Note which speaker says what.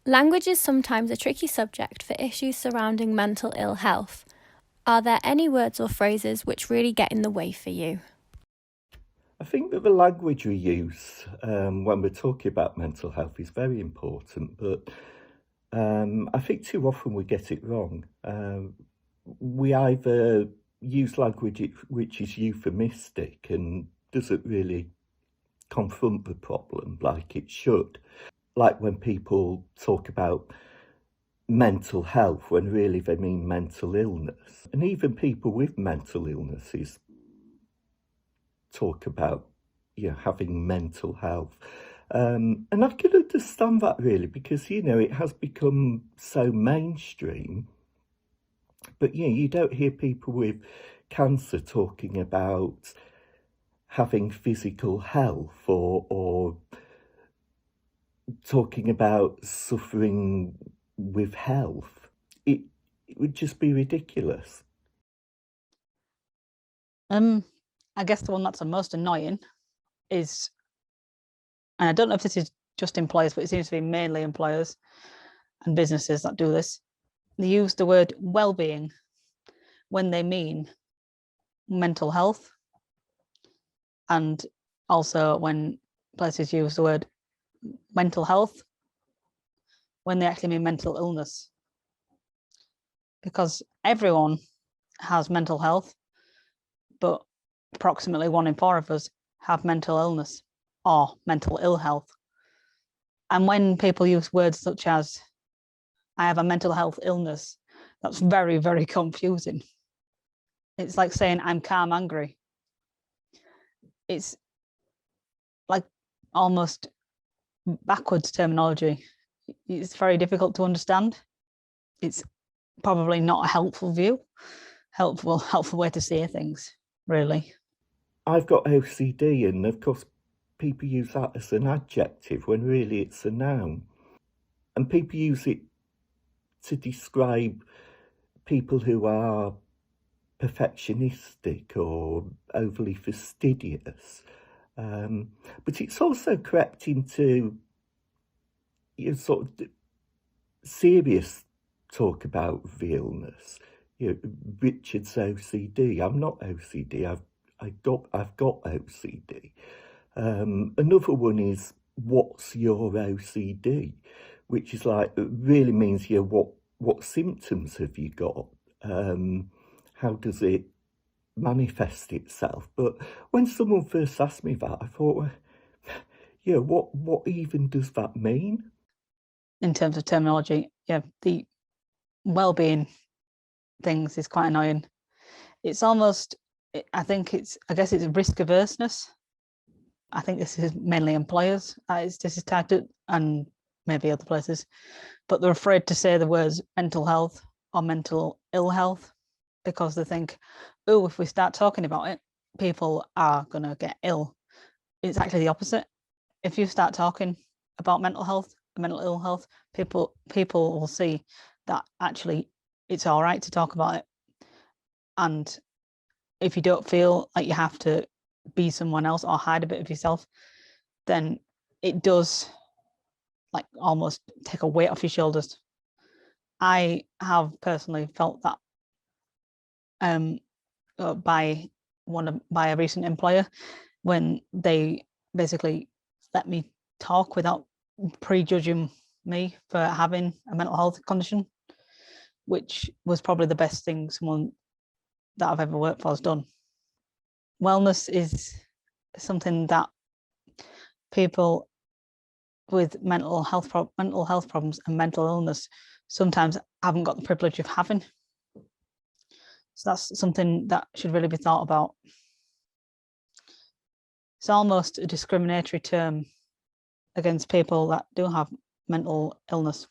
Speaker 1: Language is sometimes a tricky subject for issues surrounding mental ill health. Are there any words or phrases which really get in the way for you?
Speaker 2: I think that the language we use when we're talking about mental health is very important, but I think too often we get it wrong. We either use language which is euphemistic and doesn't really confront the problem like it should, like when people talk about mental health when really they mean mental illness. And even people with mental illnesses talk about having mental health. And I can understand that really because, it has become so mainstream. But, you don't hear people with cancer talking about having physical health or talking about suffering with health. It would just be ridiculous.
Speaker 3: I guess the one that's the most annoying is, and I don't know if this is just employers, but it seems to be mainly employers and businesses that do this. They use the word well-being when they mean mental health, and also when places use the word mental health when they actually mean mental illness, because everyone has mental health, but approximately 1 in 4 of us have mental illness or mental ill health. And when people use words such as, I have a mental health illness, that's very, very confusing. It's like saying, I'm calm angry. It's like almost backwards terminology. It's very difficult to understand. It's probably not a helpful view, helpful way to say things, really.
Speaker 2: I've got OCD, and of course, people use that as an adjective when really it's a noun. And people use it to describe people who are perfectionistic or overly fastidious. But it's also crept into sort of serious talk about the illness. Richard's OCD. I'm not OCD. I've got OCD. Another one is, what's your OCD, which is like, it really means what symptoms have you got? How does it manifest itself? But when someone first asked me that, I thought, what even does that mean?
Speaker 3: In terms of terminology, the well-being things is quite annoying. It's almost, I guess it's risk averseness. I think this is mainly employers. This is tagged at, and maybe other places, but they're afraid to say the words mental health or mental ill health because they think, oh, if we start talking about it, people are going to get ill. It's actually the opposite. If you start talking about mental health, mental ill health, people will see that actually it's all right to talk about it. And if you don't feel like you have to be someone else or hide a bit of yourself, then it does like almost take a weight off your shoulders. I have personally felt that by a recent employer, when they basically let me talk without prejudging me for having a mental health condition, which was probably the best thing someone that I've ever worked for has done. Wellness is something that people with mental health problems and mental illness sometimes haven't got the privilege of having. So that's something that should really be thought about. It's almost a discriminatory term against people that do have mental illness.